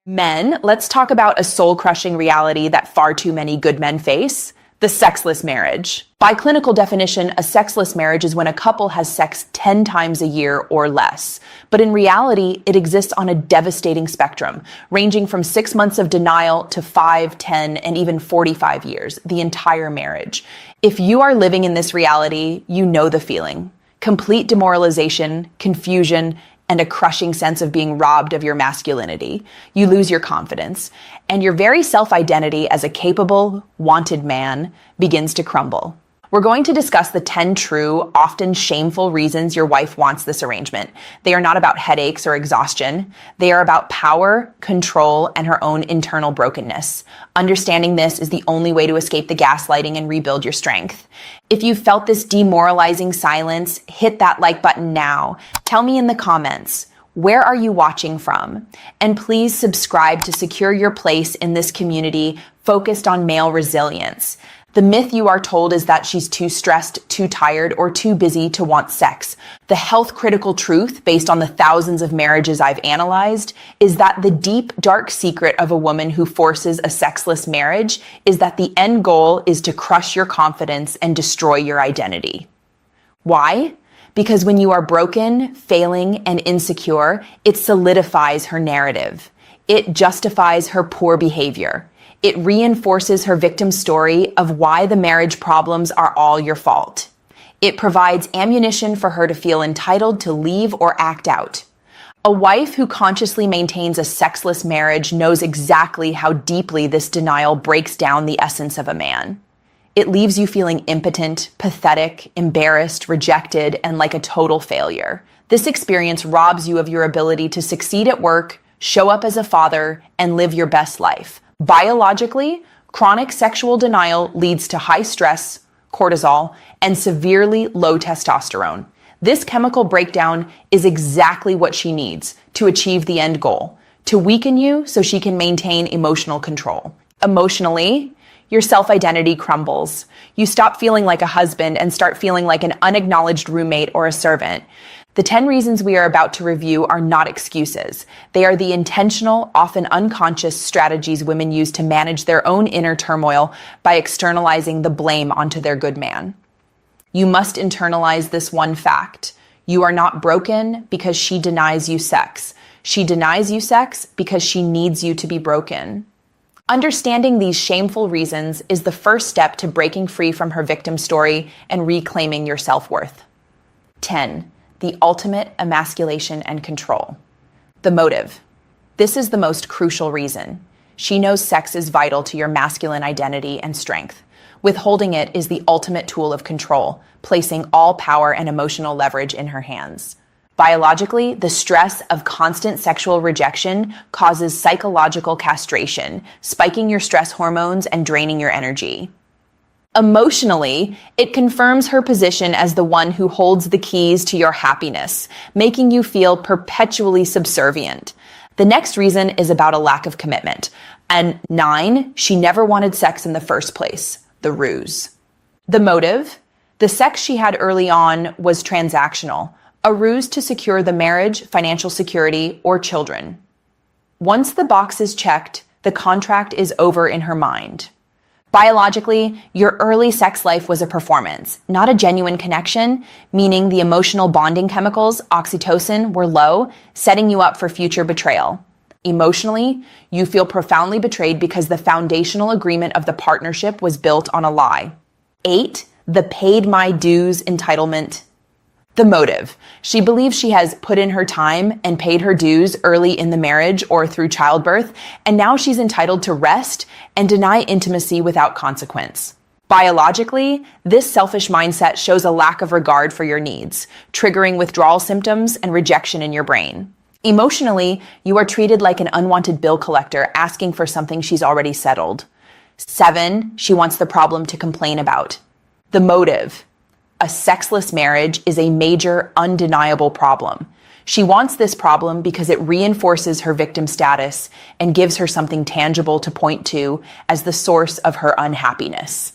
Men, let's talk about a soul-crushing reality that far too many good men face: the sexless marriage. By clinical definition, a sexless marriage is when a couple has sex 10 times a year or less. But in reality, it exists on a devastating spectrum, ranging from 6 months of denial to 5, 10, and even 45 years, the entire marriage. If you are living in this reality, you know the feeling. Complete demoralization, confusion, and a crushing sense of being robbed of your masculinity. You lose your confidence, and your very self-identity as a capable, wanted man begins to crumble. We're going to discuss the 10 true, often shameful reasons your wife wants this arrangement. They are not about headaches or exhaustion. They are about power, control, and her own internal brokenness. Understanding this is the only way to escape the gaslighting and rebuild your strength. If you felt this demoralizing silence, hit that like button now. Tell me in the comments, where are you watching from? And please subscribe to secure your place in this community focused on male resilience. The myth you are told is that she's too stressed, too tired, or too busy to want sex. The health critical truth, based on the thousands of marriages I've analyzed, is that the deep, dark secret of a woman who forces a sexless marriage is that the end goal is to crush your confidence and destroy your identity. Why? Because when you are broken, failing, and insecure, it solidifies her narrative. It justifies her poor behavior. It reinforces her victim story of why the marriage problems are all your fault. It provides ammunition for her to feel entitled to leave or act out. A wife who consciously maintains a sexless marriage knows exactly how deeply this denial breaks down the essence of a man. It leaves you feeling impotent, pathetic, embarrassed, rejected, and like a total failure. This experience robs you of your ability to succeed at work, show up as a father, and live your best life. Biologically, chronic sexual denial leads to high stress, cortisol, and severely low testosterone. This chemical breakdown is exactly what she needs to achieve the end goal, to weaken you so she can maintain emotional control. Emotionally, your self-identity crumbles. You stop feeling like a husband and start feeling like an unacknowledged roommate or a servant. The 10 reasons we are about to review are not excuses. They are the intentional, often unconscious strategies women use to manage their own inner turmoil by externalizing the blame onto their good man. You must internalize this one fact. You are not broken because she denies you sex. She denies you sex because she needs you to be broken. Understanding these shameful reasons is the first step to breaking free from her victim story and reclaiming your self-worth. 10. The ultimate emasculation and control. The motive. This is the most crucial reason. She knows sex is vital to your masculine identity and strength. Withholding it is the ultimate tool of control, placing all power and emotional leverage in her hands. Biologically, the stress of constant sexual rejection causes psychological castration, spiking your stress hormones and draining your energy. Emotionally, it confirms her position as the one who holds the keys to your happiness, making you feel perpetually subservient. The next reason is about a lack of commitment. And 9, she never wanted sex in the first place, the ruse. The motive? The sex she had early on was transactional, a ruse to secure the marriage, financial security, or children. Once the box is checked, the contract is over in her mind. Biologically, your early sex life was a performance, not a genuine connection, meaning the emotional bonding chemicals, oxytocin, were low, setting you up for future betrayal. Emotionally, you feel profoundly betrayed because the foundational agreement of the partnership was built on a lie. 8. The paid my dues entitlement. The motive. She believes she has put in her time and paid her dues early in the marriage or through childbirth, and now she's entitled to rest and deny intimacy without consequence. Biologically, this selfish mindset shows a lack of regard for your needs, triggering withdrawal symptoms and rejection in your brain. Emotionally, you are treated like an unwanted bill collector asking for something she's already settled. 7, she wants the problem to complain about. The motive. A sexless marriage is a major, undeniable problem. She wants this problem because it reinforces her victim status and gives her something tangible to point to as the source of her unhappiness.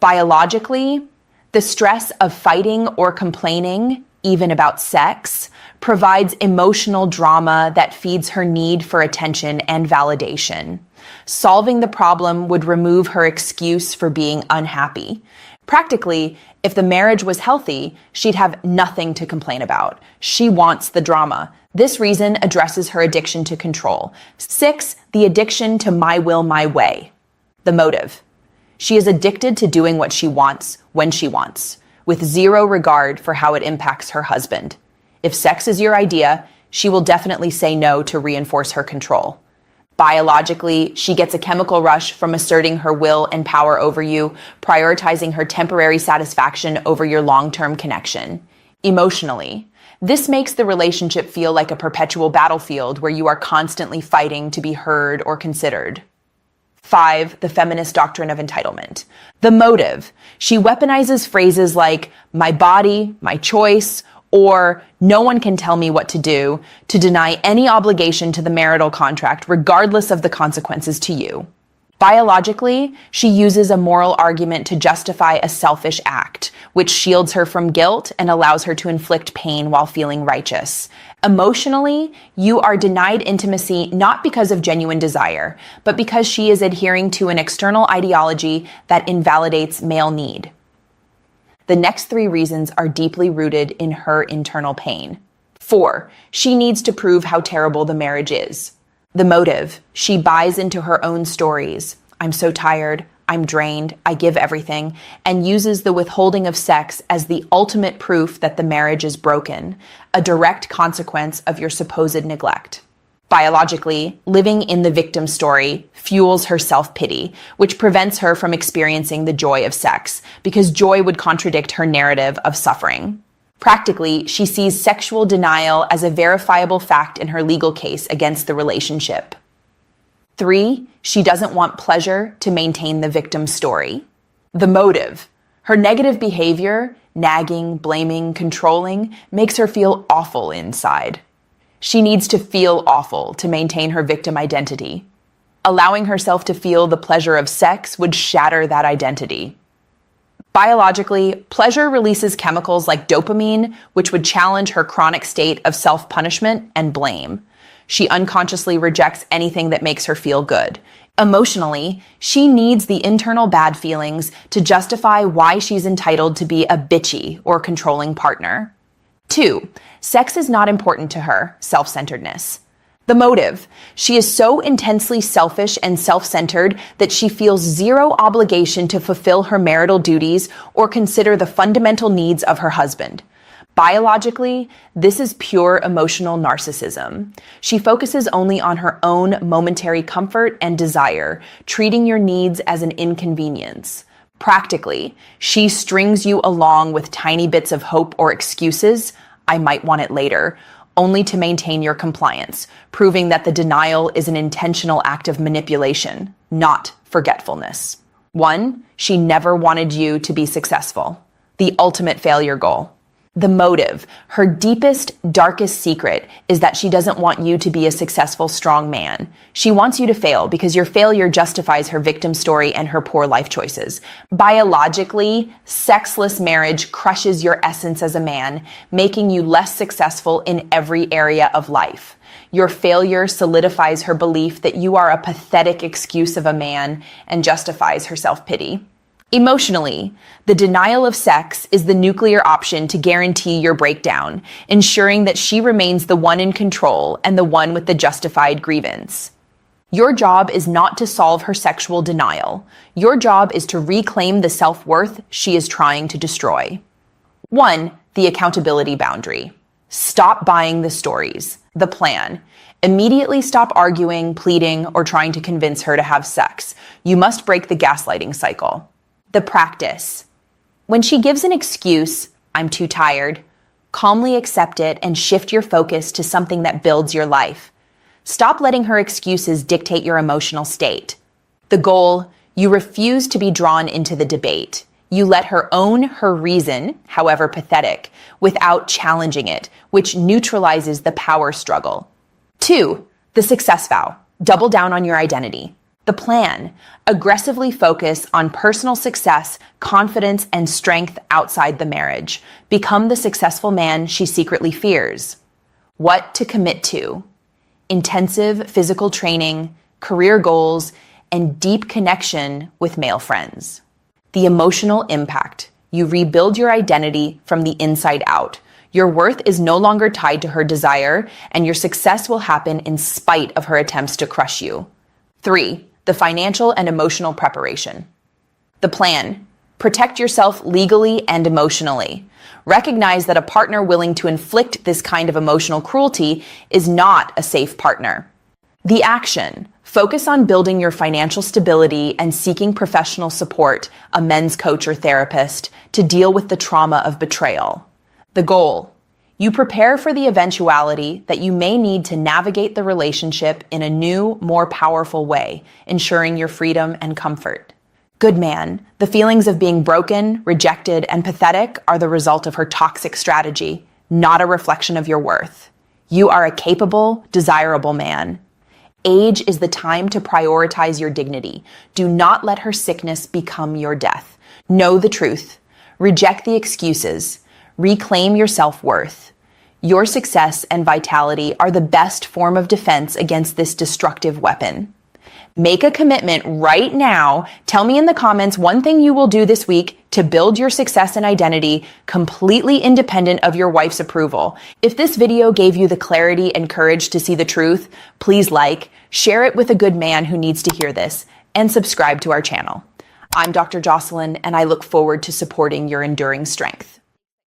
Biologically, the stress of fighting or complaining, even about sex, provides emotional drama that feeds her need for attention and validation. Solving the problem would remove her excuse for being unhappy. Practically, if the marriage was healthy, she'd have nothing to complain about. She wants the drama. This reason addresses her addiction to control. 6, the addiction to my will, my way. The motive. She is addicted to doing what she wants when she wants, with zero regard for how it impacts her husband. If sex is your idea, she will definitely say no to reinforce her control. Biologically, she gets a chemical rush from asserting her will and power over you, prioritizing her temporary satisfaction over your long-term connection. Emotionally, this makes the relationship feel like a perpetual battlefield where you are constantly fighting to be heard or considered. 5, the feminist doctrine of entitlement. The motive. She weaponizes phrases like, my body, my choice, or no one can tell me what to do, to deny any obligation to the marital contract, regardless of the consequences to you. Biologically, she uses a moral argument to justify a selfish act, which shields her from guilt and allows her to inflict pain while feeling righteous. Emotionally, you are denied intimacy not because of genuine desire, but because she is adhering to an external ideology that invalidates male need. The next 3 reasons are deeply rooted in her internal pain. 4, she needs to prove how terrible the marriage is. The motive. She buys into her own stories. I'm so tired, I'm drained, I give everything, and uses the withholding of sex as the ultimate proof that the marriage is broken, a direct consequence of your supposed neglect. Biologically, living in the victim story fuels her self-pity, which prevents her from experiencing the joy of sex, because joy would contradict her narrative of suffering. Practically, she sees sexual denial as a verifiable fact in her legal case against the relationship. 3, she doesn't want pleasure to maintain the victim story. The motive. Her negative behavior, nagging, blaming, controlling, makes her feel awful inside. She needs to feel awful to maintain her victim identity. Allowing herself to feel the pleasure of sex would shatter that identity. Biologically, pleasure releases chemicals like dopamine, which would challenge her chronic state of self-punishment and blame. She unconsciously rejects anything that makes her feel good. Emotionally, she needs the internal bad feelings to justify why she's entitled to be a bitchy or controlling partner. 2, sex is not important to her, self-centeredness. The motive. She is so intensely selfish and self-centered that she feels zero obligation to fulfill her marital duties or consider the fundamental needs of her husband. Biologically, this is pure emotional narcissism. She focuses only on her own momentary comfort and desire, treating your needs as an inconvenience. Practically, she strings you along with tiny bits of hope or excuses, I might want it later, only to maintain your compliance, proving that the denial is an intentional act of manipulation, not forgetfulness. 1, she never wanted you to be successful, the ultimate failure goal. The motive, her deepest, darkest secret, is that she doesn't want you to be a successful, strong man. She wants you to fail because your failure justifies her victim story and her poor life choices. Biologically, sexless marriage crushes your essence as a man, making you less successful in every area of life. Your failure solidifies her belief that you are a pathetic excuse of a man and justifies her self-pity. Emotionally, the denial of sex is the nuclear option to guarantee your breakdown, ensuring that she remains the one in control and the one with the justified grievance. Your job is not to solve her sexual denial. Your job is to reclaim the self-worth she is trying to destroy. 1, the accountability boundary. Stop buying the stories, the plan. Immediately stop arguing, pleading, or trying to convince her to have sex. You must break the gaslighting cycle. The practice. When she gives an excuse, I'm too tired, calmly accept it and shift your focus to something that builds your life. Stop letting her excuses dictate your emotional state. The goal, you refuse to be drawn into the debate. You let her own her reason, however pathetic, without challenging it, which neutralizes the power struggle. 2, the success vow. Double down on your identity. The plan, aggressively focus on personal success, confidence, and strength outside the marriage. Become the successful man she secretly fears. What to commit to: intensive physical training, career goals, and deep connection with male friends. The emotional impact: you rebuild your identity from the inside out. Your worth is no longer tied to her desire, and your success will happen in spite of her attempts to crush you. 3. The financial and emotional preparation. The plan: protect yourself legally and emotionally. Recognize that a partner willing to inflict this kind of emotional cruelty is not a safe partner. The action: focus on building your financial stability and seeking professional support, a men's coach or therapist, to deal with the trauma of betrayal. The goal: you prepare for the eventuality that you may need to navigate the relationship in a new, more powerful way, ensuring your freedom and comfort. Good man: the feelings of being broken, rejected, and pathetic are the result of her toxic strategy, not a reflection of your worth. You are a capable, desirable man. Age is the time to prioritize your dignity. Do not let her sickness become your death. Know the truth. Reject the excuses. Reclaim your self-worth. Your success and vitality are the best form of defense against this destructive weapon. Make a commitment right now. Tell me in the comments one thing you will do this week to build your success and identity completely independent of your wife's approval. If this video gave you the clarity and courage to see the truth, please like, share it with a good man who needs to hear this, and subscribe to our channel. I'm Dr. Jocelyn, and I look forward to supporting your enduring strength.